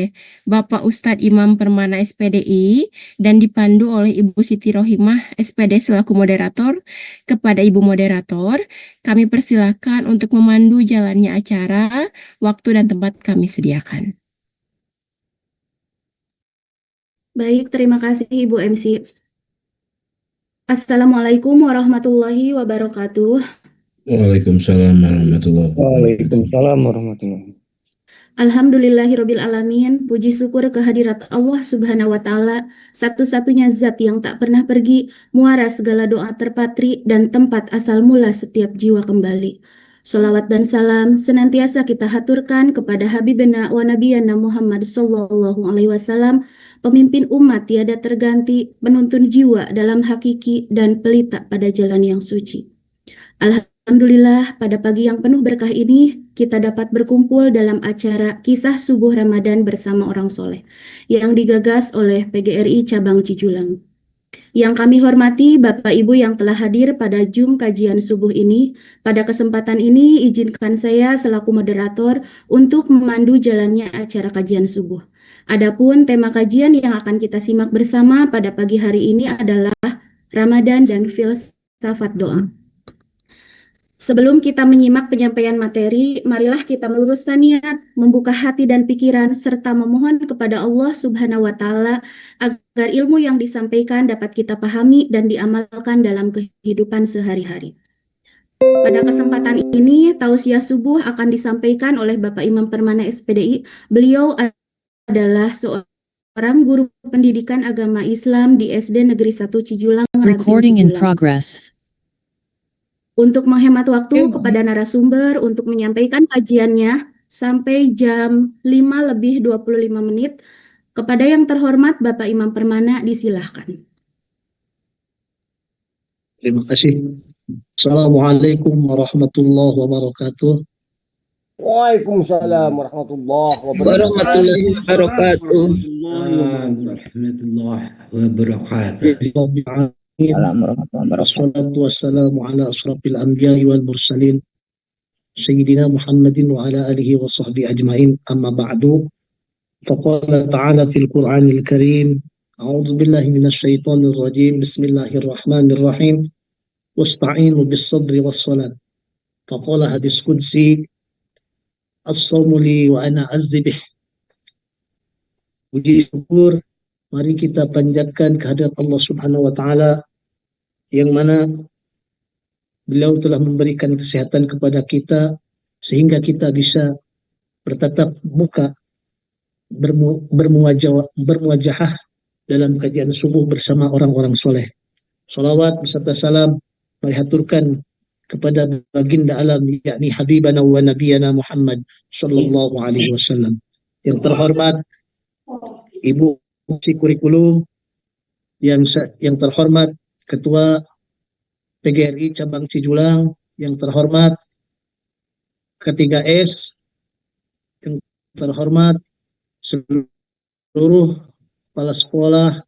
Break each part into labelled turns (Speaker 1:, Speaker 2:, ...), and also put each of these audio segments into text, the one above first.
Speaker 1: oleh Bapak Ustadz Imam Permana SPDI dan dipandu oleh Ibu Siti Rohimah SPD selaku moderator. Kepada Ibu Moderator, kami persilakan untuk memandu jalannya acara, waktu dan tempat kami sediakan.
Speaker 2: Baik, terima kasih Ibu MC. Assalamualaikum warahmatullahi wabarakatuh.
Speaker 3: Waalaikumsalam warahmatullahi wabarakatuh.
Speaker 4: Waalaikumsalam warahmatullahi wabarakatuh.
Speaker 2: Alhamdulillahirabbil alamin. Puji syukur kehadirat Allah Subhanahu wa taala, satu-satunya zat yang tak pernah pergi, muara segala doa terpatri dan tempat asal mula setiap jiwa kembali. Sholawat dan salam senantiasa kita haturkan kepada Habibina wa Nabiyana Muhammad sallallahu alaihi wasallam, pemimpin umat tiada terganti, penuntun jiwa dalam hakiki dan pelita pada jalan yang suci. Alhamdulillah, pada pagi yang penuh berkah ini, kita dapat berkumpul dalam acara Kisah Subuh Ramadan bersama Orang Soleh, yang digagas oleh PGRI Cabang Cijulang. Yang kami hormati Bapak Ibu yang telah hadir pada Zoom kajian subuh ini. Pada kesempatan ini, izinkan saya selaku moderator untuk memandu jalannya acara kajian subuh. Adapun tema kajian yang akan kita simak bersama pada pagi hari ini adalah Ramadan dan Filsafat Doa. Sebelum kita menyimak penyampaian materi, marilah kita meluruskan niat, membuka hati dan pikiran, serta memohon kepada Allah Subhanahu wa Ta'ala agar ilmu yang disampaikan dapat kita pahami dan diamalkan dalam kehidupan sehari-hari. Pada kesempatan ini, tausiah subuh akan disampaikan oleh Bapak Imam Permana SPDI. Beliau adalah seorang guru pendidikan agama Islam di SD Negeri 1 Cijulang,
Speaker 5: Recording in progress.
Speaker 2: Untuk menghemat waktu kepada narasumber untuk menyampaikan kajiannya sampai jam 5:25. Kepada yang terhormat Bapak Imam Permana, disilahkan.
Speaker 4: Terima kasih. Assalamualaikum warahmatullahi wabarakatuh.
Speaker 6: Waalaikumsalam warahmatullahi
Speaker 7: warahmatullahi wabarakatuh.
Speaker 3: Warahmatullahi wabarakatuh.
Speaker 4: Wassalatu wassalamu ala asrafil anbiya'i wal mursalin Sayyidina Muhammadin wa ala alihi wa sahbihi ajma'in, amma ba'du. Faqala ta'ala fil Qur'anil Karim, a'udzu billahi minasy syaithanir rajim, bismillahirrahmanirrahim, wasta'inu bis sabri was salat. Faqala hadis qudsi, as-sawmu li wa ana azzibih. Puji syukur mari kita panjatkan kehadirat Allah Subhanahu wa taala yang mana beliau telah memberikan kesehatan kepada kita sehingga kita bisa bertatap muka bermuwajahah dalam kajian subuh bersama orang-orang soleh. Salawat beserta salam mari haturkan kepada baginda alam yakni Habibana wa Nabiyana Muhammad sallallahu alaihi wasallam. Yang terhormat Ibu Kurikulum, yang terhormat Ketua PGRI Cabang Cijulang, yang terhormat K3S, yang terhormat seluruh kepala sekolah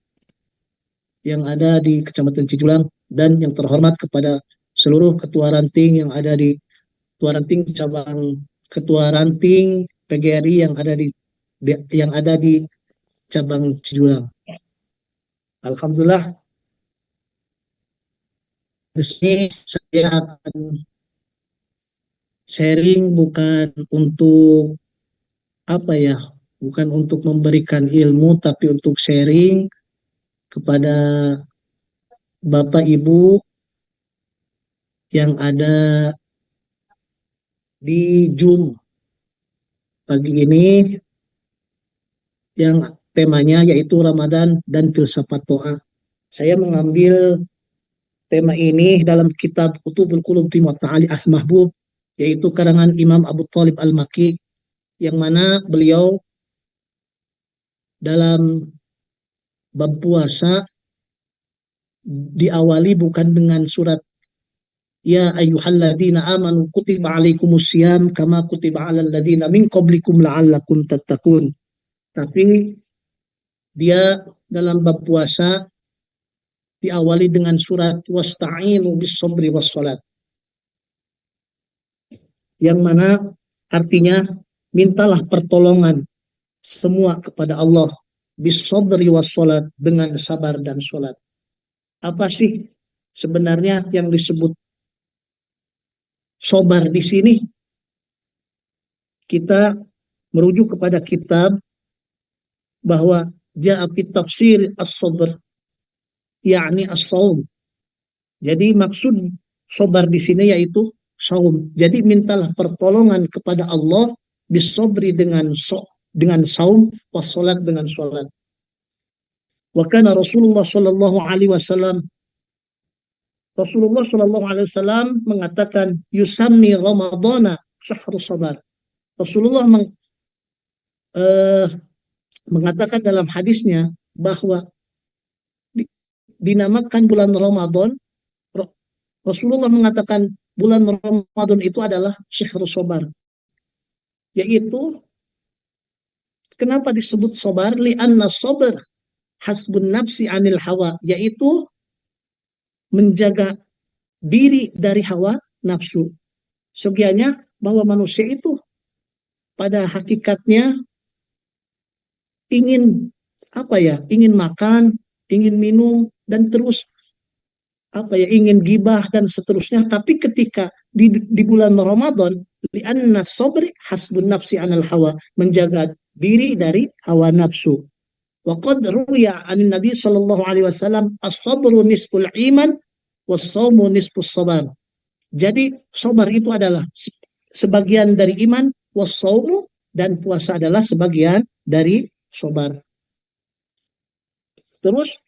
Speaker 4: yang ada di Kecamatan Cijulang, dan yang terhormat kepada seluruh ketua ranting yang ada di ketua ranting PGRI yang ada di Cabang Cijulang. Alhamdulillah, resmi saya akan sharing bukan untuk bukan untuk memberikan ilmu, tapi untuk sharing kepada Bapak Ibu yang ada di Zoom pagi ini, yang temanya yaitu Ramadan dan Filsafat Doa. Saya mengambil tema ini dalam kitab Kutubul Qulub fi Ma'ta'ali Al-Mahbub, yaitu karangan Imam Abu Thalib Al-Makki, yang mana beliau dalam bab puasa diawali bukan dengan surat Ya ayyuhalladzina amanu kutiba alaikumusiyam kama kutiba alal ladzina min qablikum la'allakum tattaqun. Tapi dia dalam bab puasa diawali dengan surat wasta'inu bis sabri was salat, yang mana artinya mintalah pertolongan semua kepada Allah bisabri wassalat, dengan sabar dan sholat. Apa sih sebenarnya yang disebut sabar di sini? Kita merujuk kepada kitab bahwa ja'a fi tafsir as-sabr yakni as-saum. Jadi maksud sabar di sini yaitu saum. Jadi mintalah pertolongan kepada Allah bisabri dengan saum, wassalat dengan salat. Wa kana Rasulullah sallallahu alaihi wasallam mengatakan yusammi Ramadhana syahrul sabar. Rasulullah mengatakan dalam hadisnya bahwa dinamakan bulan Ramadan. Rasulullah mengatakan bulan Ramadan itu adalah syahrul sabar, yaitu kenapa disebut sabar? Li'anna sabr hasbun nafsi anil hawa, yaitu menjaga diri dari hawa nafsu. Sebenarnya bahwa manusia itu pada hakikatnya ingin ingin makan, ingin minum, dan terus ingin gibah dan seterusnya. Tapi ketika di bulan Ramadan, li'anna sabri hasbun nafsi anil hawa, menjaga diri dari hawa nafsu. Wa qad ruya 'an Nabi sallallahu alaihi wasallam as-sabru nisful iman was-shaumu nisfus sabar. Jadi sabar itu adalah sebagian dari iman, was-shaumu, dan puasa adalah sebagian dari sabar. Terus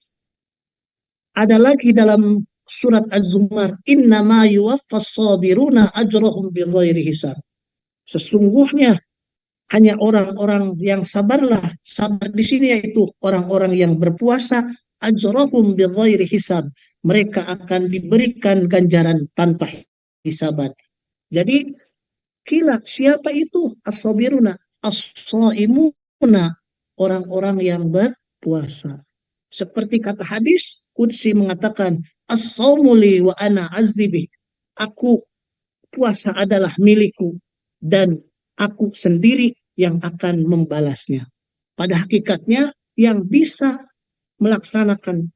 Speaker 4: ada lagi dalam surat Az-Zumar, innama yuwaffas sabiruna ajrahum bighairi hisab. Sesungguhnya hanya orang-orang yang sabarlah. Sabar di sini yaitu orang-orang yang berpuasa, ajrahum bighairi hisab. Mereka akan diberikan ganjaran tanpa hisaban. Jadi kila siapa itu as-sabiruna? As-shaimuna, orang-orang yang berpuasa. Seperti kata hadis qudsi mengatakan, as-saumu li wa ana azzibi. Aku, puasa adalah milikku dan aku sendiri yang akan membalasnya. Pada hakikatnya yang bisa melaksanakan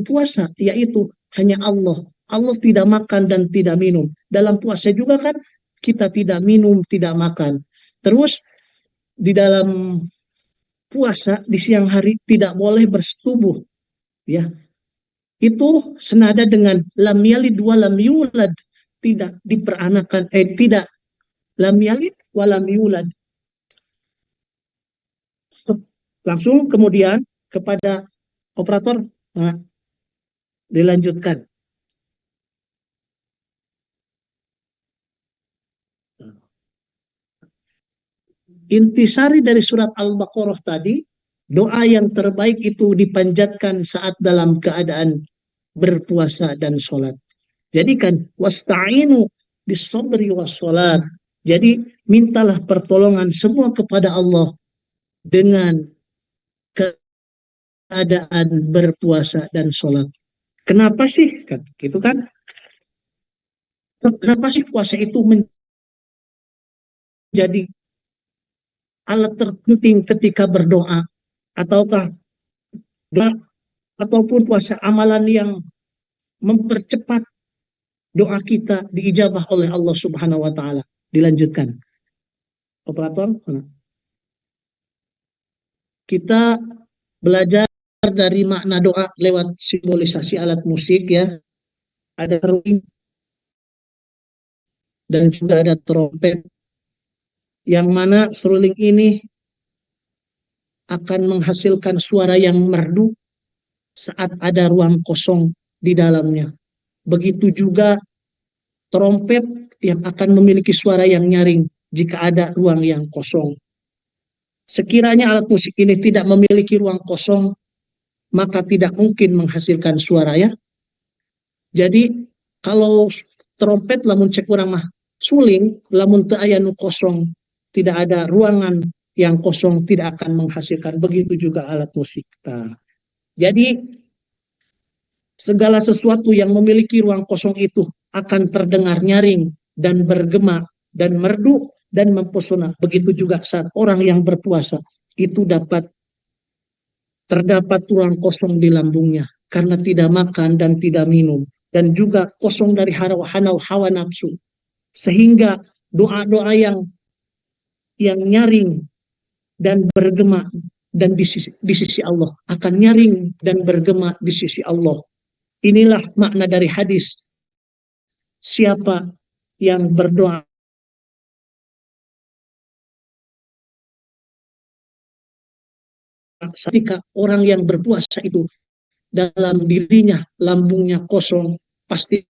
Speaker 4: puasa yaitu hanya Allah. Allah tidak makan dan tidak minum. Dalam puasa juga kan kita tidak minum, tidak makan. Terus di dalam puasa di siang hari tidak boleh bersetubuh, ya. Itu senada dengan lam yalid wa lam yulad, tidak diperanakan, tidak lam yalid wa lam yulad. Langsung kemudian kepada operator, dilanjutkan. Intisari dari surat Al-Baqarah tadi, doa yang terbaik itu dipanjatkan saat dalam keadaan berpuasa dan sholat. Jadi kan, wasta'inu bis-sabri was-sholat. Jadi mintalah pertolongan semua kepada Allah dengan keadaan berpuasa dan sholat. Kenapa sih? Gitu kan? Kenapa sih puasa itu menjadi alat terpenting ketika berdoa, ataukah doa ataupun puasa amalan yang mempercepat doa kita diijabah oleh Allah Subhanahu wa taala? Dilanjutkan. Operator, kita belajar dari makna doa lewat simbolisasi alat musik, ya. Ada seruling dan juga ada trompet, yang mana seruling ini akan menghasilkan suara yang merdu saat ada ruang kosong di dalamnya. Begitu juga trompet yang akan memiliki suara yang nyaring jika ada ruang yang kosong. Sekiranya alat musik ini tidak memiliki ruang kosong, maka tidak mungkin menghasilkan suara, ya. Jadi kalau trompet lamun cek urang mah suling, lamun teu aya nu kosong, tidak ada ruangan yang kosong, tidak akan menghasilkan. Begitu juga alat musik. Jadi segala sesuatu yang memiliki ruang kosong itu akan terdengar nyaring dan bergema dan merdu dan mempesona. Begitu juga saat orang yang berpuasa itu terdapat ruang kosong di lambungnya karena tidak makan dan tidak minum, dan juga kosong dari hawa nafsu, sehingga doa-doa yang nyaring dan bergema dan di sisi Allah akan nyaring dan bergema di sisi Allah. Inilah makna dari hadis, siapa yang berdoa ketika orang yang berpuasa itu dalam dirinya lambungnya kosong, pasti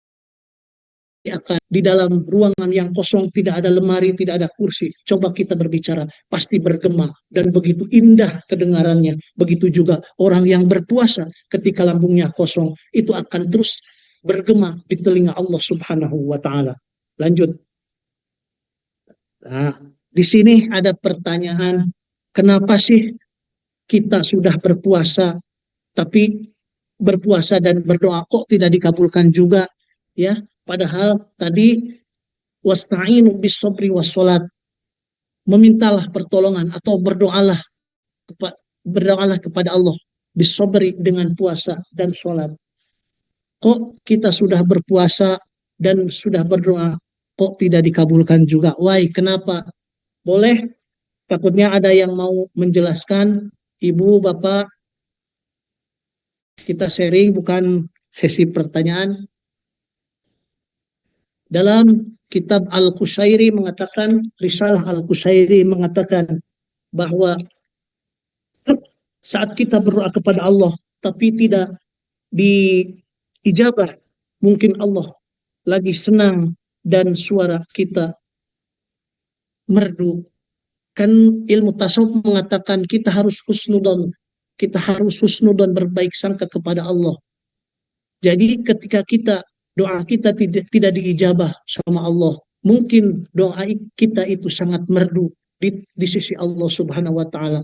Speaker 4: akan di dalam ruangan yang kosong, tidak ada lemari, tidak ada kursi. Coba kita berbicara, pasti bergema dan begitu indah kedengarannya. Begitu juga orang yang berpuasa ketika lambungnya kosong, itu akan terus bergema di telinga Allah Subhanahu wa taala. Lanjut. Nah, di sini ada pertanyaan, kenapa sih kita sudah berpuasa tapi berpuasa dan berdoa kok tidak dikabulkan juga, ya? Padahal tadi wasta'inu bis-sabri was-salat, memintalah pertolongan atau berdoalah kepada Allah bis-sabri, dengan puasa dan salat. Kok kita sudah berpuasa dan sudah berdoa kok tidak dikabulkan juga? Why? Kenapa? Boleh? Takutnya ada yang mau menjelaskan. Ibu, Bapak, kita sharing, bukan sesi pertanyaan. Dalam kitab Al-Qushairi mengatakan, Risalah Al-Qushairi mengatakan bahwa saat kita berdoa kepada Allah tapi tidak diijabah, mungkin Allah lagi senang dan suara kita merdu. Kan ilmu tasawuf mengatakan kita harus husnudzon, berbaik sangka kepada Allah. Jadi ketika doa kita tidak diijabah sama Allah, mungkin doa kita itu sangat merdu di sisi Allah Subhanahu wa taala.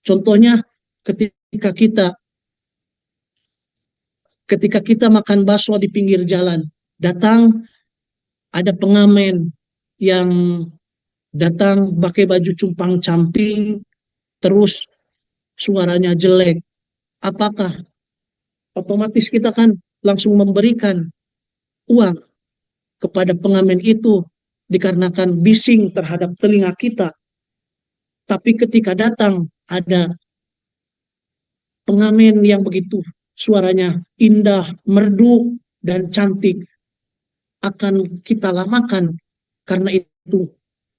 Speaker 4: Contohnya ketika kita makan bakso di pinggir jalan, datang ada pengamen yang datang pakai baju compang-camping, terus suaranya jelek. Apakah otomatis kita kan langsung memberikan uang kepada pengamen itu dikarenakan bising terhadap telinga kita? Tapi ketika datang ada pengamen yang begitu suaranya indah, merdu, dan cantik, akan kita lamakan. Karena itu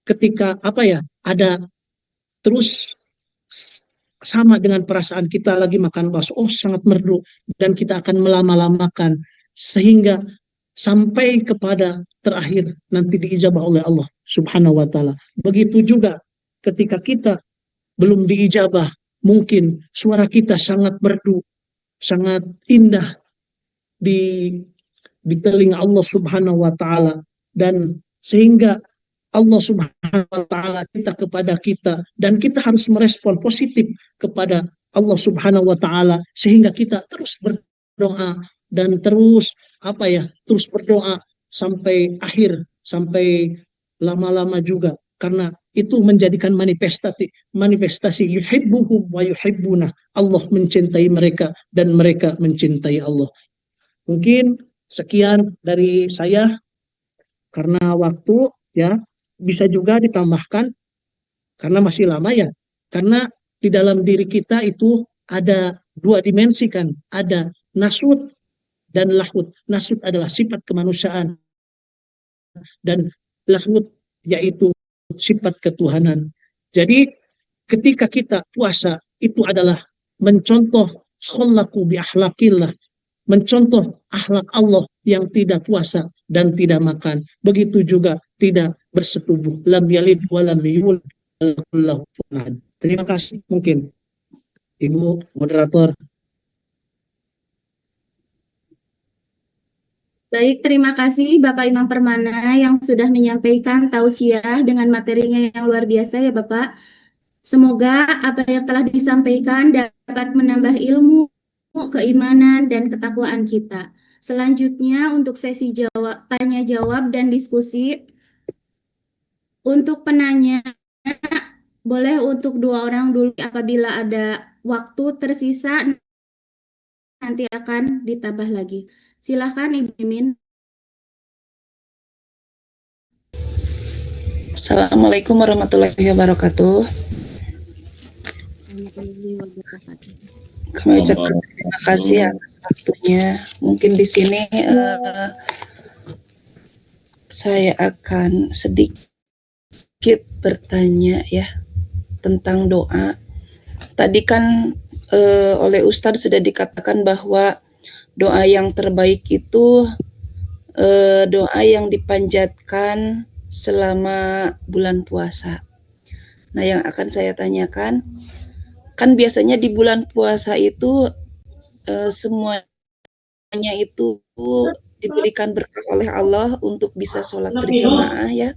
Speaker 4: ketika ada terus sama dengan perasaan kita lagi makan bakso, oh sangat merdu, dan kita akan melama-lamakan sehingga sampai kepada terakhir nanti diijabah oleh Allah Subhanahu wa taala. Begitu juga ketika kita belum diijabah, mungkin suara kita sangat merdu, sangat indah di telinga Allah Subhanahu wa taala, dan sehingga Allah Subhanahu wa taala kepada kita, dan kita harus merespon positif kepada Allah Subhanahu wa taala sehingga kita terus berdoa dan terus berdoa sampai akhir, sampai lama-lama juga, karena itu menjadikan manifestasi yuhibbuhum wa yuhibbuna, Allah mencintai mereka dan mereka mencintai Allah. Mungkin sekian dari saya karena waktu, ya. Bisa juga ditambahkan karena masih lama, ya, karena di dalam diri kita itu ada dua dimensi, kan, ada nasut dan lahut. Nasut adalah sifat kemanusiaan dan lahut yaitu sifat ketuhanan. Jadi ketika kita puasa itu adalah mencontoh khallaqu bi akhlaqillah, mencontoh akhlak Allah yang tidak puasa dan tidak makan. Begitu juga tidak bersetubuh, lam yalid wa lam yulad wa lam lahu kufuwan ahad. Terima kasih. Mungkin Ibu moderator.
Speaker 2: Baik, terima kasih Bapak Imam Permana yang sudah menyampaikan tausiah dengan materinya yang luar biasa, ya Bapak. Semoga apa yang telah disampaikan dapat menambah ilmu, keimanan, dan ketakwaan kita. Selanjutnya untuk sesi tanya jawab dan diskusi, Untuk penanya, boleh untuk 2 orang dulu. Apabila ada waktu tersisa, nanti akan ditambah lagi. Silahkan Ibu Mimin.
Speaker 7: Assalamualaikum warahmatullahi wabarakatuh. Kami ucapkan terima kasih atas waktunya. Mungkin di sini saya akan sedikit bertanya ya tentang doa. Tadi kan oleh Ustadz sudah dikatakan bahwa doa yang terbaik itu doa yang dipanjatkan selama bulan puasa. Nah, yang akan saya tanyakan, kan biasanya di bulan puasa itu semuanya itu diberikan berkah oleh Allah untuk bisa sholat berjamaah ya.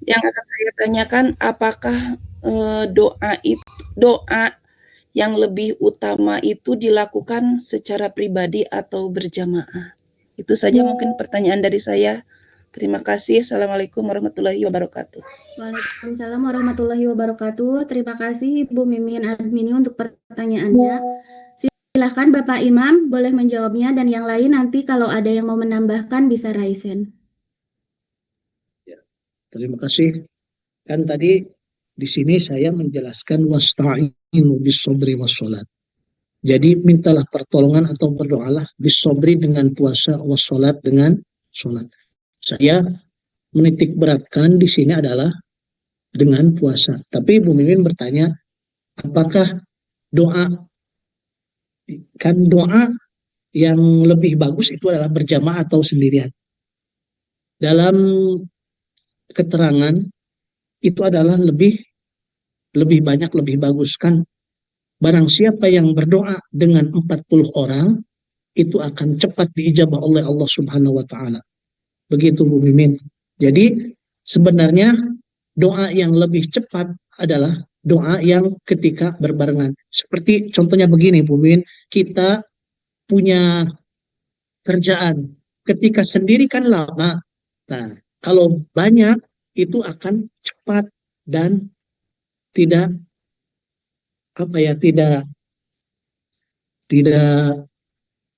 Speaker 7: Yang akan saya tanyakan, apakah doa yang lebih utama itu dilakukan secara pribadi atau berjamaah? Itu saja mungkin pertanyaan dari saya. Terima kasih. Assalamualaikum warahmatullahi wabarakatuh.
Speaker 2: Waalaikumsalam warahmatullahi wabarakatuh. Terima kasih Ibu Mimin Admini untuk pertanyaannya. Silahkan Bapak Imam boleh menjawabnya, dan yang lain nanti kalau ada yang mau menambahkan bisa raise hand.
Speaker 4: Terima kasih. Kan tadi di sini saya menjelaskan wasta'inu bis-sabri was-salat. Jadi mintalah pertolongan atau berdoalah bis-sabri dengan puasa, was-salat dengan salat. Saya menitik beratkan di sini adalah dengan puasa. Tapi Ibu Mimin bertanya, apakah doa, kan doa yang lebih bagus itu adalah berjamaah atau sendirian? Dalam keterangan itu adalah lebih banyak, lebih bagus. Kan barang siapa yang berdoa dengan 40 orang itu akan cepat diijabah oleh Allah Subhanahu wa taala. Begitu Bu Mimin. Jadi sebenarnya doa yang lebih cepat adalah doa yang ketika berbarengan. Seperti contohnya begini Bu Mimin, kita punya kerjaan. Ketika sendiri kan lama. Nah, kalau banyak itu akan cepat dan tidak tidak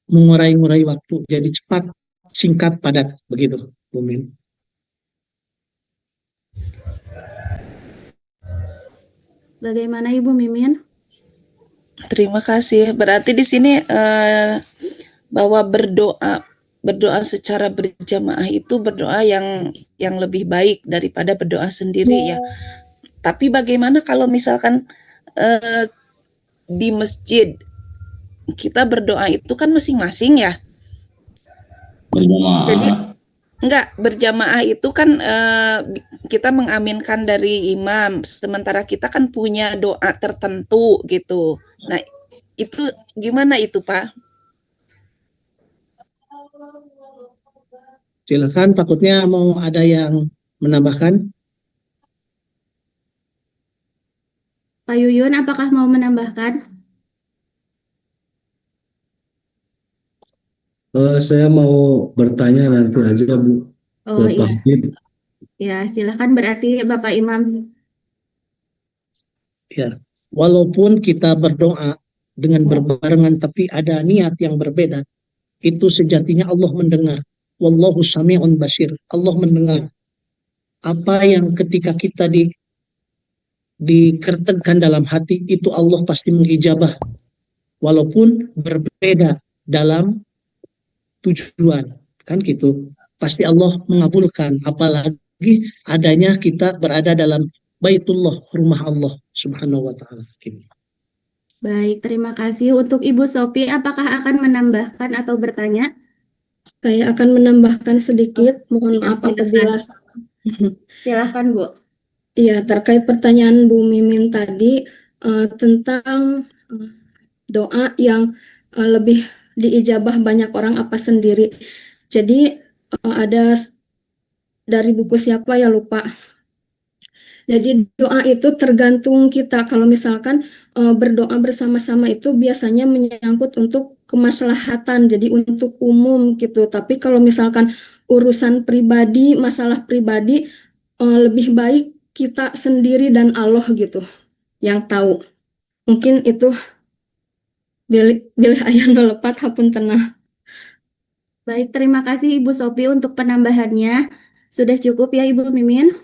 Speaker 4: mengurai-ngurai waktu. Jadi cepat, singkat, padat begitu, Bu Min.
Speaker 2: Bagaimana Ibu Mimin?
Speaker 7: Terima kasih. Berarti di sini bahwa berdoa secara berjamaah itu berdoa yang lebih baik daripada berdoa sendiri ya. Tapi bagaimana kalau misalkan di masjid kita berdoa itu kan masing-masing ya. Jadi enggak, berjamaah itu kan kita mengaminkan dari imam, sementara kita kan punya doa tertentu gitu. Nah, itu gimana itu, Pak?
Speaker 4: Silakan, takutnya mau ada yang menambahkan.
Speaker 2: Pak Yuyun, apakah mau menambahkan?
Speaker 3: Saya mau bertanya nanti aja Bu
Speaker 2: Oh
Speaker 3: ke Pak
Speaker 2: iya,
Speaker 3: Habib.
Speaker 2: ya silakan, berarti Bapak Imam.
Speaker 4: Ya, walaupun kita berdoa dengan berbarengan tapi ada niat yang berbeda, itu sejatinya Allah mendengar. Wallahu sami'un basir. Allah mendengar apa yang ketika kita dikertegkan dalam hati, itu Allah pasti mengijabah. Walaupun berbeda dalam tujuan, kan gitu. Pasti Allah mengabulkan, apalagi adanya kita berada dalam Baitullah, rumah Allah Subhanahu wa taala.
Speaker 2: Baik, terima kasih. Untuk Ibu Sophie, apakah akan menambahkan atau bertanya?
Speaker 6: Saya akan menambahkan sedikit, mohon maaf apabila
Speaker 2: Silakan Bu.
Speaker 6: ya terkait pertanyaan Bu Mimin tadi tentang doa yang lebih diijabah banyak orang apa sendiri. Jadi ada dari buku siapa ya lupa. Jadi doa itu tergantung kita. Kalau misalkan berdoa bersama-sama itu biasanya menyangkut untuk kemaslahatan, jadi untuk umum gitu. Tapi kalau misalkan urusan pribadi, masalah pribadi, lebih baik kita sendiri dan Allah gitu yang tahu. Mungkin itu bilih ayah nu lepat hapuntenna.
Speaker 2: Baik, terima kasih Ibu Sopi untuk penambahannya. Sudah cukup ya Ibu Mimin?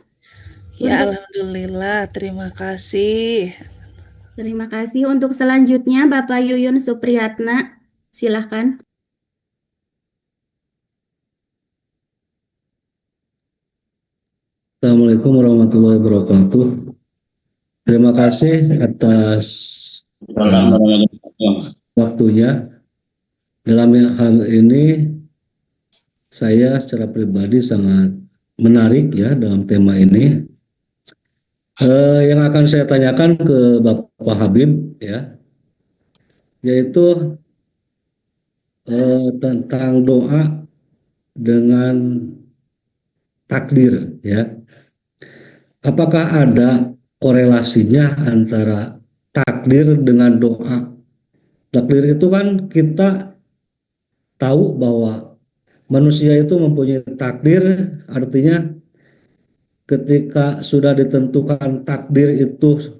Speaker 7: Ya,
Speaker 2: Untuk
Speaker 7: alhamdulillah, terima kasih.
Speaker 2: Terima kasih. Untuk selanjutnya Bapak Yuyun Supriyatna, silahkan.
Speaker 3: Assalamualaikum warahmatullahi wabarakatuh. Terima kasih atas waktunya. Dalam hal ini saya secara pribadi sangat menarik ya dalam tema ini. Yang akan saya tanyakan ke Bapak Habib ya, yaitu tentang doa dengan takdir ya. Apakah ada korelasinya antara takdir dengan doa? Takdir itu kan kita tahu bahwa manusia itu mempunyai takdir, artinya ketika sudah ditentukan takdir itu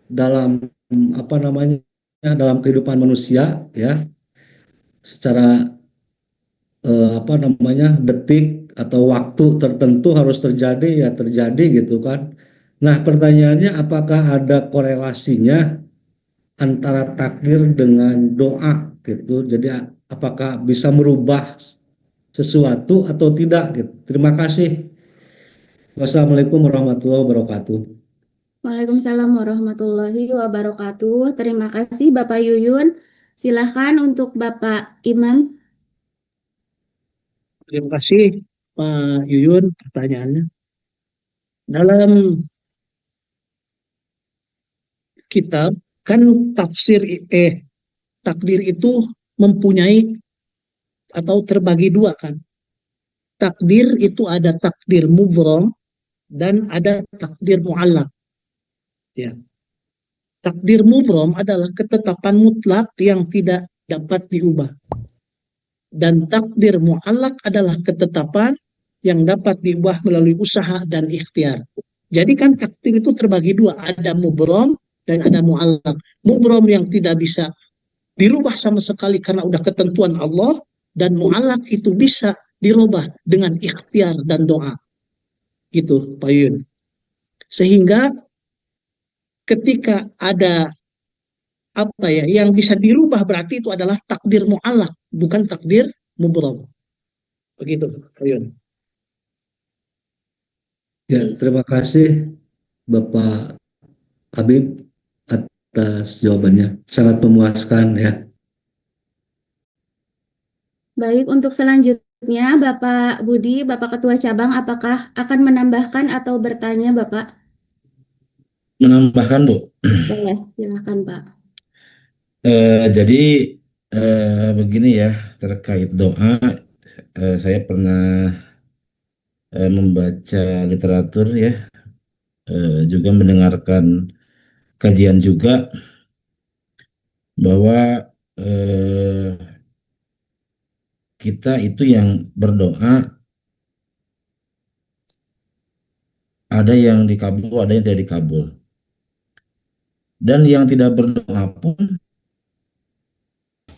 Speaker 3: dalam apa namanya dalam kehidupan manusia ya, secara apa namanya detik atau waktu tertentu harus terjadi ya terjadi gitu kan. Nah pertanyaannya apakah ada korelasinya antara takdir dengan doa gitu. Jadi apakah bisa merubah sesuatu atau tidak gitu. Terima kasih. Wassalamualaikum warahmatullahi wabarakatuh.
Speaker 2: Waalaikumsalam warahmatullahi wabarakatuh. Terima kasih Bapak Yuyun. Silahkan untuk Bapak Imam.
Speaker 4: Terima kasih Pak Yuyun pertanyaannya. Dalam kitab kan takdir itu mempunyai atau terbagi dua kan. Takdir itu ada takdir mubrom dan ada takdir muallak. Ya. Takdir mubrom adalah ketetapan mutlak yang tidak dapat diubah. Dan takdir muallak adalah ketetapan yang dapat diubah melalui usaha dan ikhtiar. Jadi kan takdir itu terbagi dua, ada mubrom dan ada muallak. Mubrom yang tidak bisa dirubah sama sekali karena udah ketentuan Allah, dan muallak itu bisa dirubah dengan ikhtiar dan doa. Gitu Pak Yun. Sehingga ketika ada apa ya yang bisa dirubah berarti itu adalah takdir muallak, bukan takdir mubrom. Begitu Pak Yun.
Speaker 3: Ya, terima kasih Bapak Habib atas jawabannya. Sangat memuaskan ya.
Speaker 2: Baik, untuk selanjutnya Bapak Budi, Bapak Ketua Cabang, apakah akan menambahkan atau bertanya Bapak?
Speaker 8: Menambahkan, Bu.
Speaker 2: Boleh, silahkan Pak.
Speaker 8: Jadi begini ya, terkait doa, saya pernah membaca literatur ya, juga mendengarkan kajian juga bahwa kita itu yang berdoa ada yang dikabul, ada yang tidak dikabul. Dan yang tidak berdoa pun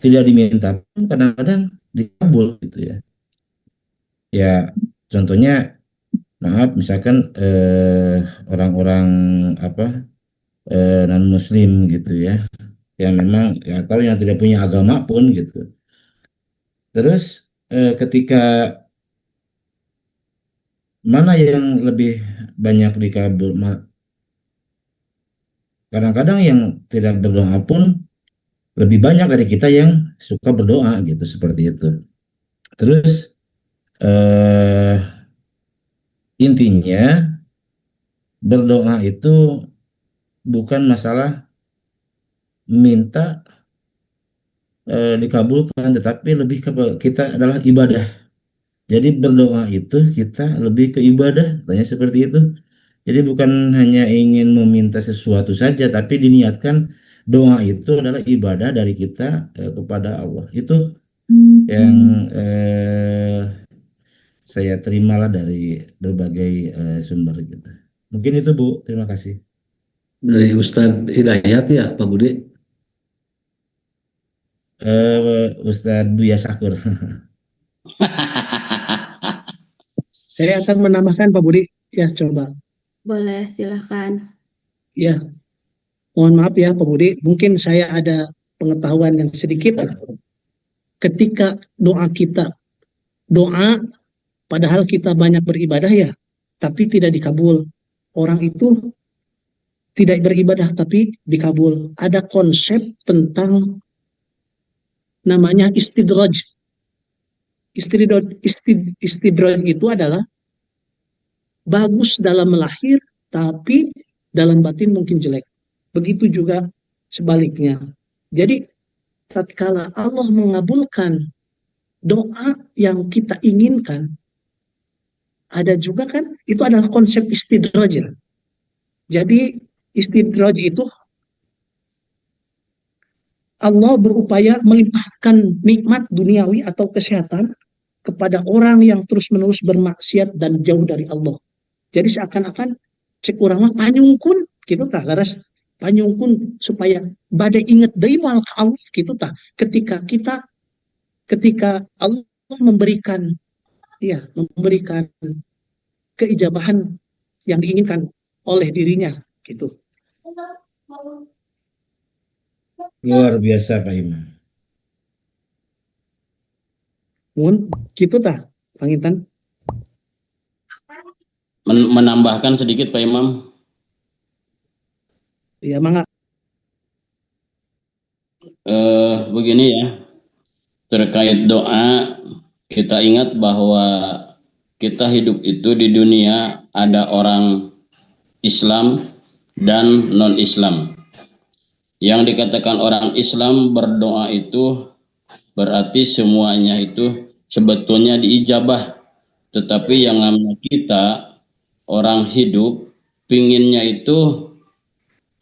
Speaker 8: tidak diminta pun kadang-kadang dikabul gitu ya. Ya contohnya maaf misalkan orang-orang apa non muslim gitu ya, yang memang ya atau yang tidak punya agama pun gitu. Terus ketika mana yang lebih banyak dikabul, kadang-kadang yang tidak berdoa pun lebih banyak dari kita yang suka berdoa gitu, seperti itu. Terus intinya berdoa itu bukan masalah minta dikabulkan, tetapi lebih ke kita adalah ibadah. Jadi berdoa itu kita lebih ke ibadah, tanya seperti itu. Jadi bukan hanya ingin meminta sesuatu saja, tapi diniatkan doa itu adalah ibadah dari kita kepada Allah. Itu yang saya terimalah dari berbagai sumber gitu. Mungkin itu Bu, terima kasih.
Speaker 3: Dari Ustadz Hidayat ya, Pak Budi.
Speaker 8: Ustadz Buya Sakur.
Speaker 4: Saya akan menambahkan Pak Budi. Ya, coba.
Speaker 2: Boleh, silahkan.
Speaker 4: Ya, mohon maaf ya Pak Budi. Mungkin saya ada pengetahuan yang sedikit. Ketika doa padahal kita banyak beribadah ya, tapi tidak dikabul. Orang itu tidak beribadah tapi dikabul. Ada konsep tentang namanya istidraj. Istidraj itu adalah bagus dalam melahir, tapi dalam batin mungkin jelek. Begitu juga sebaliknya. Jadi, tatkala Allah mengabulkan doa yang kita inginkan, ada juga kan, itu adalah konsep istidraj. Jadi, istidraj itu Allah berupaya melimpahkan nikmat duniawi atau kesehatan kepada orang yang terus-menerus bermaksiat dan jauh dari Allah. Jadi seakan-akan cek urang mah panyungkun gitu tah laras panyungkun supaya badai inget deui moal ka Allah gitu tah ketika Allah memberikan keijabahan yang diinginkan oleh dirinya gitu.
Speaker 8: Luar biasa Pak Imam.
Speaker 4: Mun gitu tah Panginten.
Speaker 9: Menambahkan sedikit Pak Imam.
Speaker 4: Ya mangga.
Speaker 9: Begini ya, terkait doa, kita ingat bahwa kita hidup itu di dunia ada orang Islam dan non-Islam. Yang dikatakan orang Islam berdoa itu berarti semuanya itu sebetulnya diijabah. Tetapi yang namanya kita orang hidup pinginnya itu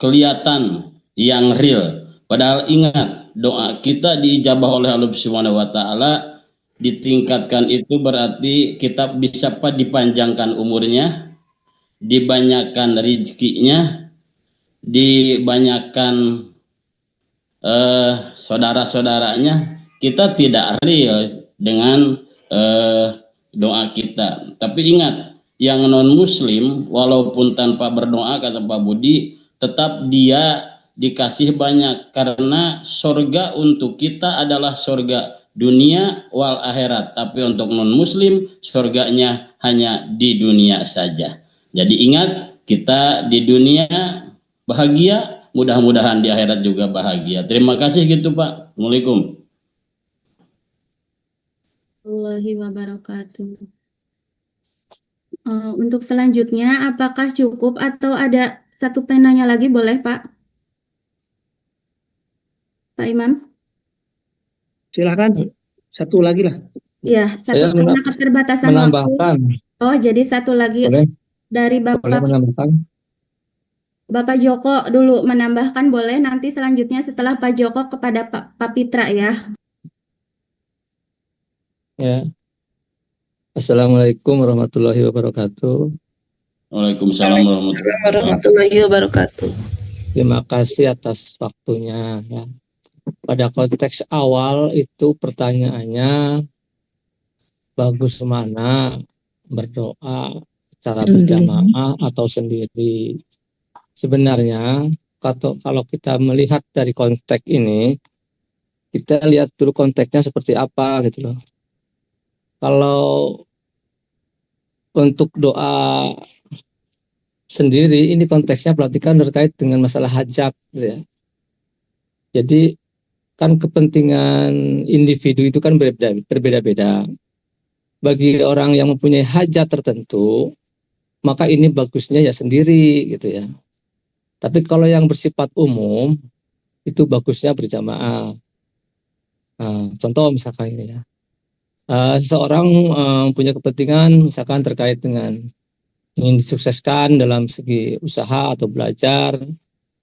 Speaker 9: kelihatan yang real. Padahal ingat, doa kita diijabah oleh Allah Subhanahu wa taala, ditingkatkan itu berarti kita bisa dipanjangkan umurnya, dibanyakan rezekinya, dibanyakan saudara-saudaranya. Kita tidak real dengan doa kita. Tapi ingat, yang non muslim walaupun tanpa berdoa kata Pak Budi, tetap dia dikasih banyak, karena surga untuk kita adalah surga dunia wal akhirat, tapi untuk non muslim surganya hanya di dunia saja. Jadi ingat, kita di dunia bahagia, mudah-mudahan di akhirat juga bahagia. Terima kasih gitu Pak. Assalamualaikum
Speaker 2: Warahmatullahi wabarakatuh. Untuk selanjutnya, apakah cukup atau ada satu penanya lagi, boleh Pak? Pak Imam?
Speaker 4: Silakan. Satu lagi lah.
Speaker 2: Ya,
Speaker 10: Saya
Speaker 2: satu karena keterbatasan
Speaker 10: menambahkan.
Speaker 2: waktu. Oh, jadi satu lagi
Speaker 10: Boleh,
Speaker 2: dari
Speaker 10: boleh
Speaker 2: Bapak
Speaker 10: menambahkan.
Speaker 2: Bapak Joko dulu menambahkan, boleh nanti selanjutnya setelah Pak Joko kepada Pak Pitra ya.
Speaker 10: Ya. Assalamualaikum warahmatullahi wabarakatuh.
Speaker 9: Waalaikumsalam
Speaker 7: warahmatullahi wabarakatuh.
Speaker 10: Terima kasih atas waktunya. Ya. Pada konteks awal itu pertanyaannya bagus mana berdoa secara berjamaah atau sendiri. Sebenarnya kalau kita melihat dari konteks ini, kita lihat dulu konteksnya seperti apa gitu loh. Kalau untuk doa sendiri, ini konteksnya berarti kan terkait dengan masalah hajat gitu ya. Jadi kan kepentingan individu itu kan berbeda-beda. Bagi orang yang mempunyai hajat tertentu, maka ini bagusnya ya sendiri gitu ya. Tapi kalau yang bersifat umum, itu bagusnya berjamaah. Nah, contoh misalkan ini ya. Seseorang punya kepentingan misalkan terkait dengan ingin disukseskan dalam segi usaha atau belajar,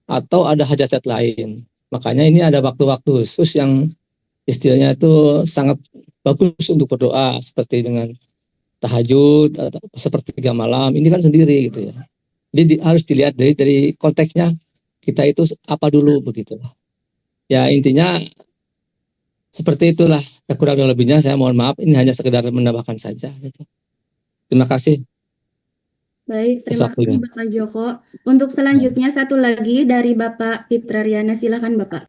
Speaker 10: atau ada hajat-hajat lain. Makanya ini ada waktu-waktu khusus yang istilahnya itu sangat bagus untuk berdoa, seperti dengan tahajud atau sepertiga malam, ini kan sendiri gitu ya. Jadi harus dilihat dari konteksnya kita itu apa dulu begitu. Ya intinya seperti itulah, kurang lebihnya saya mohon maaf, ini hanya sekedar menambahkan saja gitu. Terima kasih.
Speaker 2: Baik, terima kasih Bapak Joko. Untuk selanjutnya satu lagi dari Bapak Fitrariana, silakan Bapak.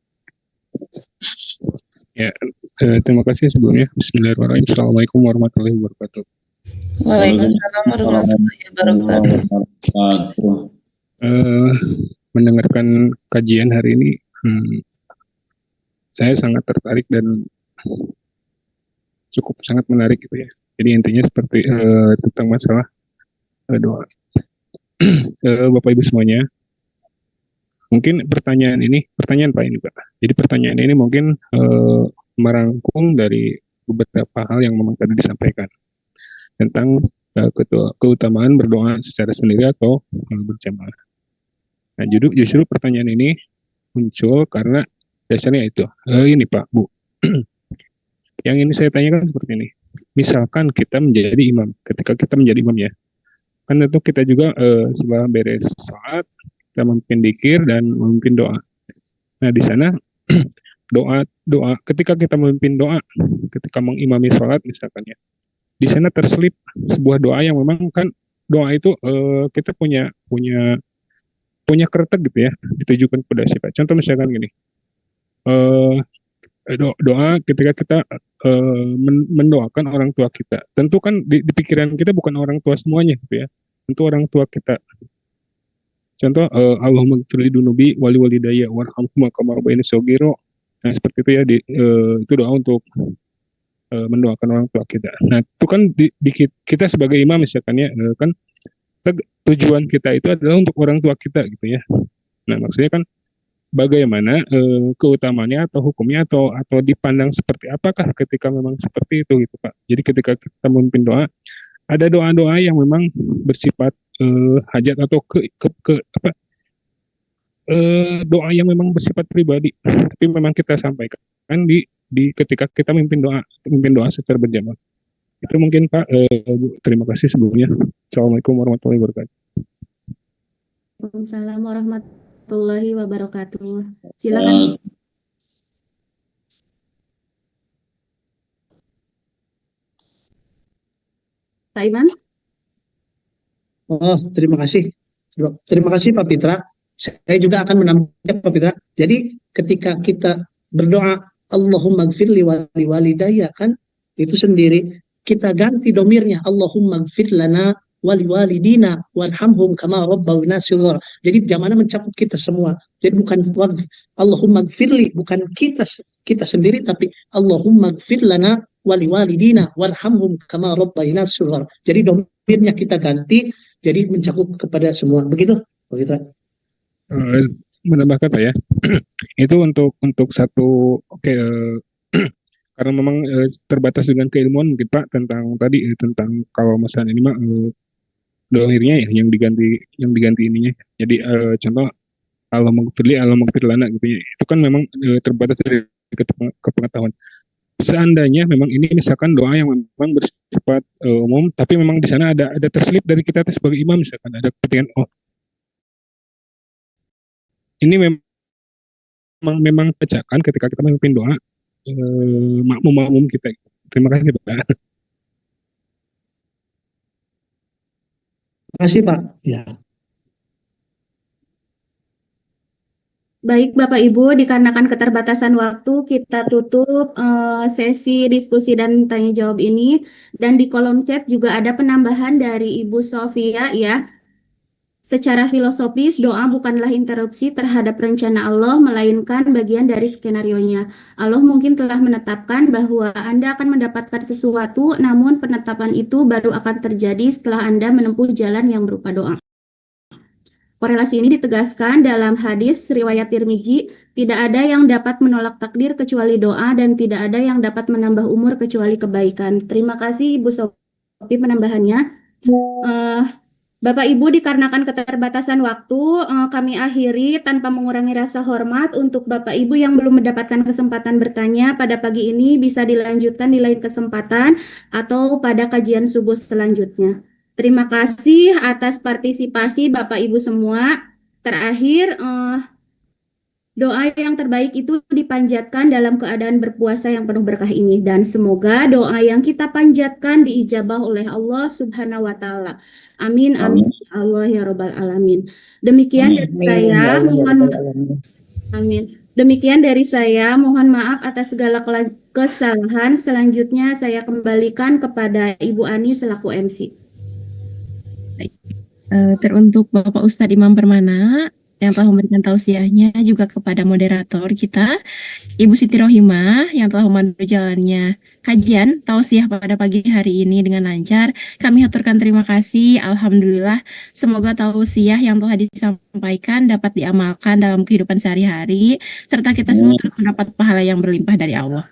Speaker 11: Ya, terima kasih sebelumnya. Bismillahirrahmanirrahim. Assalamualaikum warahmatullahi wabarakatuh.
Speaker 7: Waalaikumsalam warahmatullahi wabarakatuh.
Speaker 11: Mendengarkan kajian hari ini, saya sangat tertarik dan cukup sangat menarik gitu ya. Jadi intinya seperti tentang masalah doa. Bapak Ibu semuanya, mungkin pertanyaan Pak ini Pak. Jadi pertanyaan ini mungkin merangkum dari beberapa hal yang memang tadi disampaikan tentang keutamaan berdoa secara sendiri atau berjamaah. Nah, justru pertanyaan ini muncul karena dasarnya itu. Ini Pak, Bu. Yang ini saya tanyakan seperti ini. Misalkan kita menjadi imam, ketika kita menjadi imam ya, kan tentu kita juga setelah beres sholat, kita memimpin dzikir dan memimpin doa. Nah, di sana doa ketika kita memimpin doa, ketika mengimami sholat misalkan ya, di sana terselip sebuah doa yang memang kan doa itu kita punya kretek gitu ya, ditujukan kepada siapa. Contoh misalkan gini, doa ketika kita mendoakan orang tua kita, tentu kan di pikiran kita bukan orang tua semuanya gitu ya, tentu orang tua kita. Contoh Allahumma ghfirli dunubi wali walidayya warhamhuma kama rabbayani shaghira. Nah, seperti itu ya, itu doa untuk mendoakan orang tua kita. Nah, itu kan kita sebagai imam misalkan ya, kan tujuan kita itu adalah untuk orang tua kita gitu ya. Nah, maksudnya kan bagaimana keutamaannya atau hukumnya atau dipandang seperti apakah ketika memang seperti itu gitu Pak. Jadi ketika kita memimpin doa, ada doa-doa yang memang bersifat hajat atau doa yang memang bersifat pribadi, tapi memang kita sampaikan di ketika kita memimpin doa secara berjamaah. Itu mungkin Pak. Bu, terima kasih sebelumnya. Assalamualaikum warahmatullahi wabarakatuh.
Speaker 2: Waalaikumsalam warahmatullahi wabarakatuh. Silakan. Pak Iman.
Speaker 4: Oh, terima kasih. Terima kasih Pak Fitra. Saya juga akan menambahkan Pak Fitra. Jadi ketika kita berdoa Allahumma gfirli wali walidayya, kan itu sendiri kita ganti domirnya Allahumma gfir lana wali walidina warhamhum kama rabbawna shighar. Jadi jamana mencakup kita semua. Jadi bukan Allahumma gfirli, bukan kita sendiri, tapi Allahumma gfir lana wali walidina warhamhum kama rabbawna shighar. Jadi domirnya kita ganti, jadi mencakup kepada semua. Begitu Pak Fitra.
Speaker 11: Menambahkan Pak ya, itu untuk satu karena memang terbatas dengan keilmuan mungkin Pak tentang tadi tentang kalau masalah ini mah dohirnya ya yang diganti ininya. Jadi contoh Allahumma lana gitu ya, itu kan memang terbatas dari kepengetahuan. Seandainya memang ini misalkan doa yang memang bersifat umum, tapi memang di sana ada terselip dari kita sebagai imam, misalkan ada kepentingan ini memang bacakan ketika kita memimpin doa makmum kita. Terima kasih Pak.
Speaker 4: Terima kasih Pak. Ya.
Speaker 2: Baik Bapak Ibu, dikarenakan keterbatasan waktu, kita tutup sesi diskusi dan tanya jawab ini. Dan di kolom chat juga ada penambahan dari Ibu Sofia ya. Secara filosofis, doa bukanlah interupsi terhadap rencana Allah, melainkan bagian dari skenarionya. Allah mungkin telah menetapkan bahwa Anda akan mendapatkan sesuatu, namun penetapan itu baru akan terjadi setelah Anda menempuh jalan yang berupa doa. Korelasi ini ditegaskan dalam hadis riwayat Tirmizi, tidak ada yang dapat menolak takdir kecuali doa dan tidak ada yang dapat menambah umur kecuali kebaikan. Terima kasih Ibu Sofi penambahannya. Bapak Ibu, dikarenakan keterbatasan waktu, kami akhiri tanpa mengurangi rasa hormat untuk Bapak Ibu yang belum mendapatkan kesempatan bertanya pada pagi ini bisa dilanjutkan di lain kesempatan atau pada kajian subuh selanjutnya. Terima kasih atas partisipasi Bapak Ibu semua. Terakhir, doa yang terbaik itu dipanjatkan dalam keadaan berpuasa yang penuh berkah ini, dan semoga doa yang kita panjatkan diijabah oleh Allah Subhanahu wa Ta'ala. Amin, amin, ya Allah ya Robbal Alamin. Demikian dari saya, amin. Demikian dari saya, mohon maaf atas segala kesalahan. Selanjutnya saya kembalikan kepada Ibu Ani selaku MC.
Speaker 1: Teruntuk Bapak Ustadz Imam Permana yang telah memberikan tausiahnya, juga kepada moderator kita Ibu Siti Rohimah yang telah memandu jalannya kajian tausiah pada pagi hari ini dengan lancar. Kami haturkan terima kasih. Alhamdulillah, semoga tausiah yang telah disampaikan dapat diamalkan dalam kehidupan sehari-hari, serta kita semua turut mendapat pahala yang berlimpah dari Allah.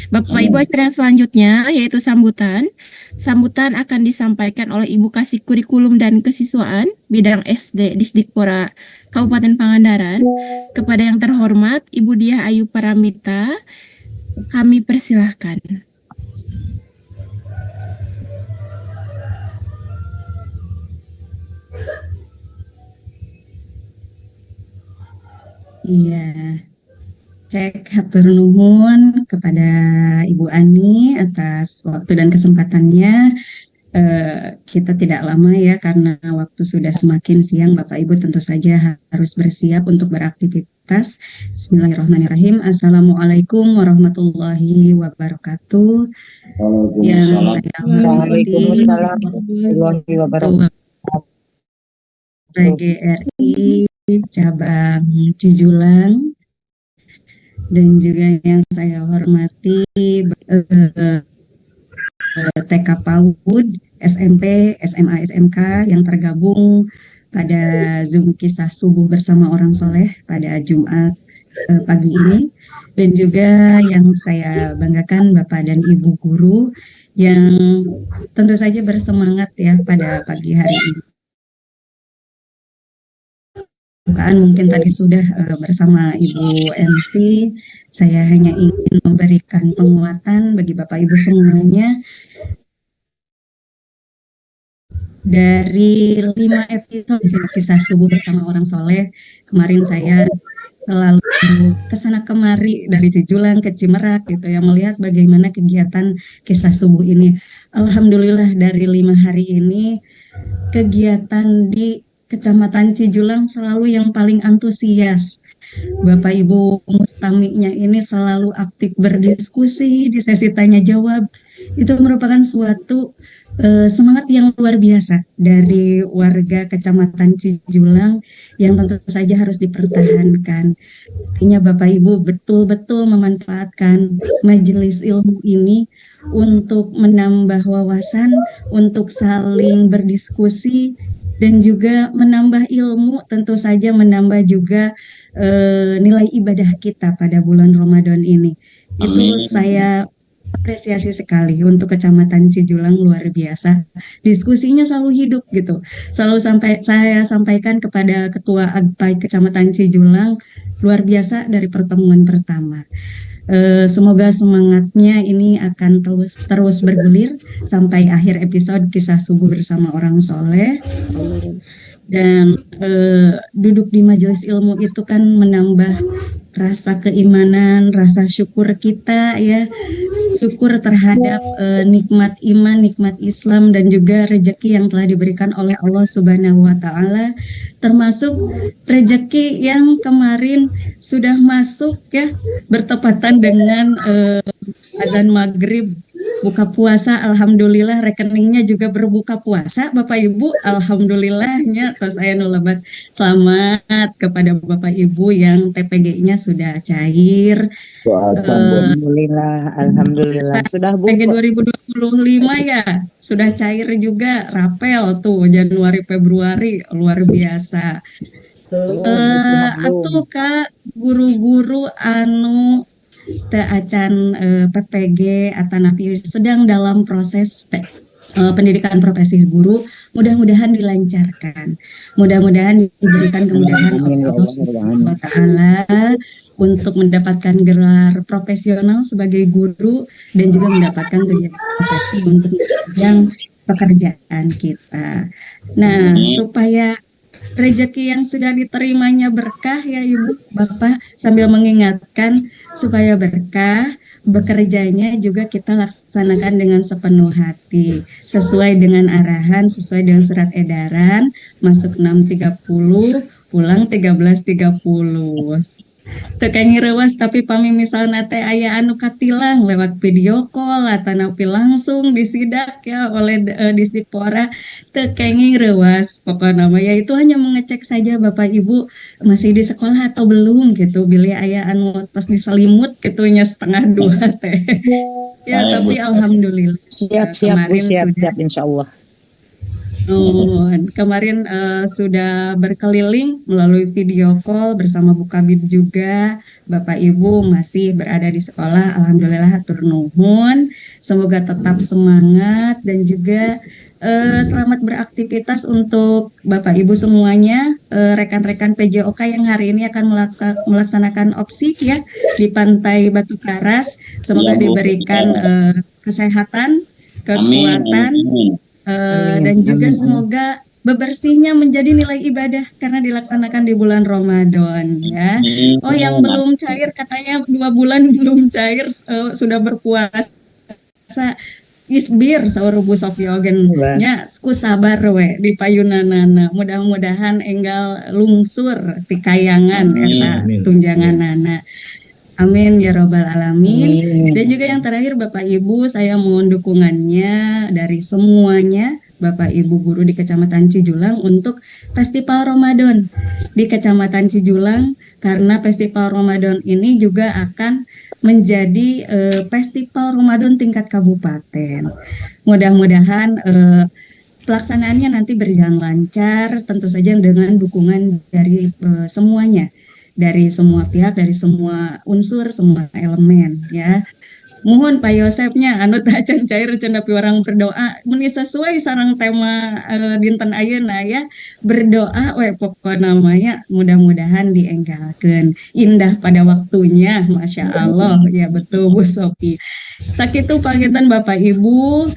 Speaker 1: Bapak Ibu, acara yang selanjutnya yaitu sambutan. Sambutan akan disampaikan oleh Ibu Kasih Kurikulum dan Kesiswaan bidang SD Disdikpora Kabupaten Pangandaran. Kepada yang terhormat Ibu Diah Ayu Paramita, kami persilahkan.
Speaker 12: Iya. Cek hatur nuhun kepada Ibu Ani atas waktu dan kesempatannya. Kita tidak lama ya karena waktu sudah semakin siang. Bapak Ibu tentu saja harus bersiap untuk beraktivitas. Bismillahirrahmanirrahim. Assalamualaikum warahmatullahi wabarakatuh. Yang saya hormati PGRI cabang Cijulang, dan juga yang saya hormati TK PAUD, SMP, SMA, SMK yang tergabung pada Zoom Kisah Subuh Bersama Orang Soleh pada Jumat pagi ini, dan juga yang saya banggakan Bapak dan Ibu guru yang tentu saja bersemangat ya pada pagi hari ini. Mungkin tadi sudah bersama Ibu MC, saya hanya ingin memberikan penguatan bagi Bapak Ibu semuanya. Dari 5 episode Kisah Subuh Bersama Orang Soleh, kemarin saya selalu kesana kemari dari Cijulang ke Cimerak gitu ya, melihat bagaimana kegiatan Kisah Subuh ini. Alhamdulillah dari 5 hari ini kegiatan di Kecamatan Cijulang selalu yang paling antusias. Bapak Ibu mustamiknya ini selalu aktif berdiskusi di sesi tanya jawab. Itu merupakan suatu semangat yang luar biasa dari warga Kecamatan Cijulang yang tentu saja harus dipertahankan. Artinya Bapak Ibu betul-betul memanfaatkan majelis ilmu ini untuk menambah wawasan, untuk saling berdiskusi, dan juga menambah ilmu, tentu saja menambah juga nilai ibadah kita pada bulan Ramadan ini. Itu saya apresiasi sekali untuk Kecamatan Cijulang, luar biasa. Diskusinya selalu hidup gitu. Selalu saya sampaikan kepada Ketua Agpai Kecamatan Cijulang, luar biasa dari pertemuan pertama. Semoga semangatnya ini akan terus bergulir sampai akhir episode Kisah Subuh Bersama Orang Soleh. Dan duduk di majelis ilmu itu kan menambah rasa keimanan, rasa syukur kita ya, syukur terhadap nikmat iman, nikmat Islam, dan juga rezeki yang telah diberikan oleh Allah Subhanahu wa Ta'ala, termasuk rezeki yang kemarin sudah masuk ya, bertepatan dengan azan maghrib, buka puasa. Alhamdulillah rekeningnya juga berbuka puasa Bapak Ibu, alhamdulillahnya. Terus saya nulabat selamat kepada Bapak Ibu yang TPG-nya sudah cair. Alhamdulillah sudah TPG 2025 ya, sudah cair juga rapel tuh Januari Februari, luar biasa. Atuh Kak guru-guru anu acan PPG atau napi sedang dalam proses pendidikan profesi guru, mudah-mudahan dilancarkan, mudah-mudahan diberikan kemudahan oleh Allah Subhanahu wa Ta'ala untuk mendapatkan gelar profesional sebagai guru dan juga mendapatkan tunjangan profesi untuk yang pekerjaan kita. Nah, supaya rezeki yang sudah diterimanya berkah ya Ibu, Bapak, sambil mengingatkan supaya berkah, bekerjanya juga kita laksanakan dengan sepenuh hati, sesuai dengan arahan, sesuai dengan surat edaran, masuk 6.30, pulang 13.30. Teu ngirewas tapi pami misalna teh aya anu katilang lewat video call atanapi langsung disidak ya oleh Disdikpora, teu ngirewas pokokna mah ya itu hanya mengecek saja Bapak Ibu masih di sekolah atau belum gitu, bila aya anu tos diselimut gitu nya setengah dua teh. Ya tapi alhamdulillah
Speaker 13: Siap
Speaker 12: kemarin
Speaker 13: Bu, siap
Speaker 12: sudah
Speaker 13: insyaallah.
Speaker 12: Kemarin sudah berkeliling melalui video call bersama Bu Kabid juga. Bapak Ibu masih berada di sekolah, alhamdulillah hatur nuhun. Semoga tetap semangat dan juga selamat beraktivitas untuk Bapak Ibu semuanya, rekan-rekan PJOK yang hari ini akan melaksanakan opsi ya di Pantai Batu Karas. Semoga diberikan kesehatan, kekuatan. Dan juga semoga bebersihnya menjadi nilai ibadah karena dilaksanakan di bulan Ramadan ya. Oh yang belum cair katanya 2 bulan belum cair sudah berpuasa. Isbir saur Bu Sofiogen nya ku sabar we di payunanana. Mudah-mudahan enggal lungsur ti kayangan eta tunjanganana. Amin ya robbal alamin. Dan juga yang terakhir Bapak Ibu, saya mohon dukungannya dari semuanya Bapak Ibu guru di Kecamatan Cijulang untuk Festival Ramadan di Kecamatan Cijulang, karena Festival Ramadan ini juga akan menjadi Festival Ramadan tingkat kabupaten. Mudah-mudahan pelaksanaannya nanti berjalan lancar, tentu saja dengan dukungan dari semuanya, dari semua pihak, dari semua unsur, semua elemen ya. Mohon Pak Yosepnya anu teh acan cair cenah pi orang berdoa mun sesuai sareng tema dinten ayeuna ya, berdoa we pokona namanya mudah-mudahan dienggalkeun indah pada waktunya. Masya Allah ya, betul Bu Sofi. Sakitu pangitan Bapak Ibu,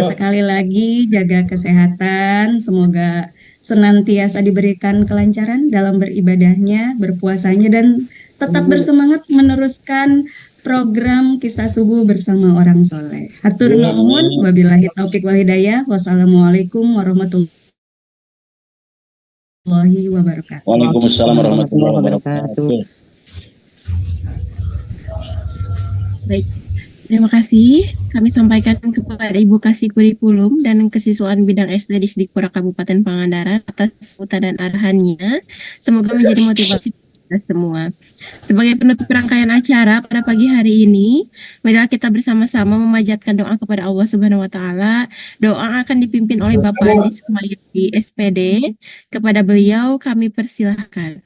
Speaker 12: sekali lagi jaga kesehatan, semoga senantiasa diberikan kelancaran dalam beribadahnya, berpuasanya, dan tetap bersemangat meneruskan program Kisah Subuh bersama orang soleh. Hatur nuhun, wabillahi taufik wal hidayah. Wassalamualaikum warahmatullahi wabarakatuh.
Speaker 9: Waalaikumsalam warahmatullahi wabarakatuh.
Speaker 1: Baik, terima kasih. Kami sampaikan kepada Ibu Kasih Kurikulum dan Kesiswaan Bidang SD di Disdikpora Kabupaten Pangandaran atas sambutan dan arahannya. Semoga menjadi motivasi kita semua. Sebagai penutup rangkaian acara pada pagi hari ini, marilah kita bersama-sama memanjatkan doa kepada Allah Subhanahu wa Ta'ala. Doa akan dipimpin oleh Bapak Andi Sumayadi SPD. Kepada beliau kami persilahkan.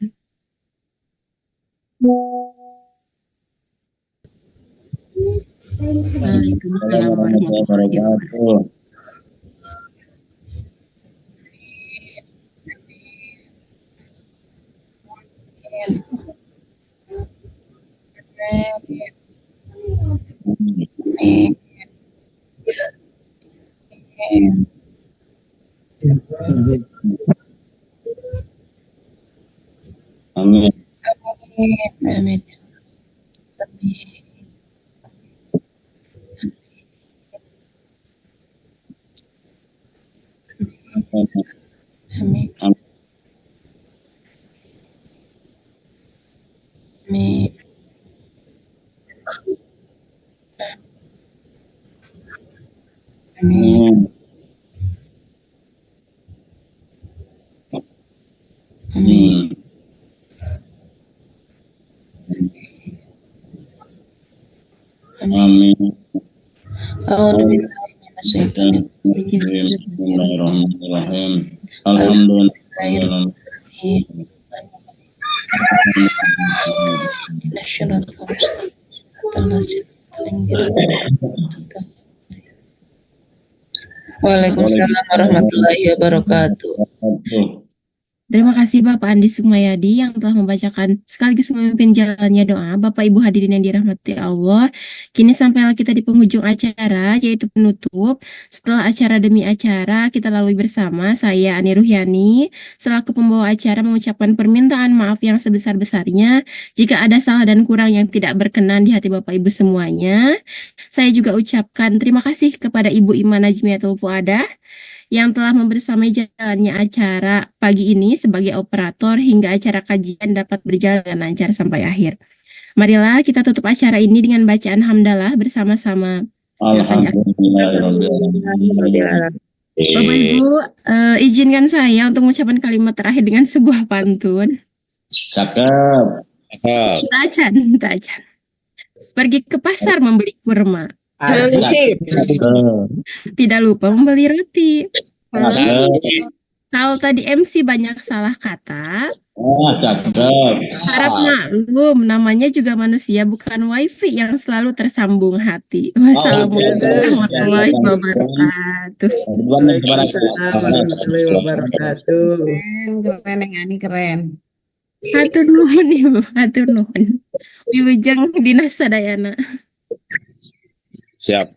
Speaker 1: Waalaikumsalam warahmatullahi wabarakatuh. Amin. Amin. Amin. Amin. Amin. Amin. Amin. Bismillahirrahmanirrahim. Alhamdulillah.
Speaker 7: Waalaikumsalam warahmatullahi wabarakatuh.
Speaker 1: Terima kasih Bapak Andi Sukmayadi yang telah membacakan sekaligus memimpin jalannya doa. Bapak Ibu hadirin yang dirahmati Allah, kini sampailah kita di penghujung acara, yaitu penutup. Setelah acara demi acara kita lalui bersama, saya Ani Ruhyani selaku pembawa acara mengucapkan permintaan maaf yang sebesar-besarnya jika ada salah dan kurang yang tidak berkenan di hati Bapak Ibu semuanya. Saya juga ucapkan terima kasih kepada Ibu Iman Najmiatul Fuadah yang telah membersamai jalannya acara pagi ini sebagai operator hingga acara kajian dapat berjalan dengan lancar sampai akhir. Marilah kita tutup acara ini dengan bacaan hamdalah bersama-sama. Silakan. Bapak Ibu, izinkan saya untuk mengucapkan kalimat terakhir dengan sebuah pantun.
Speaker 9: Cakep.
Speaker 1: Kita acan. Pergi ke pasar membeli kurma. Tidak lupa membeli roti. Kalau tadi MC banyak salah kata, harap maklum, namanya juga manusia, bukan wifi yang selalu tersambung hati. Wassalamualaikum warahmatullahi wabarakatuh.
Speaker 13: Waalaikumsalam warahmatullahi wabarakatuh. Keren, yang Ani keren.
Speaker 1: Hatur nuhun Ibu, hatur nuhun. Wilujeng Dinas Sadayana.
Speaker 14: Siap.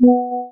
Speaker 14: wabarakatuh.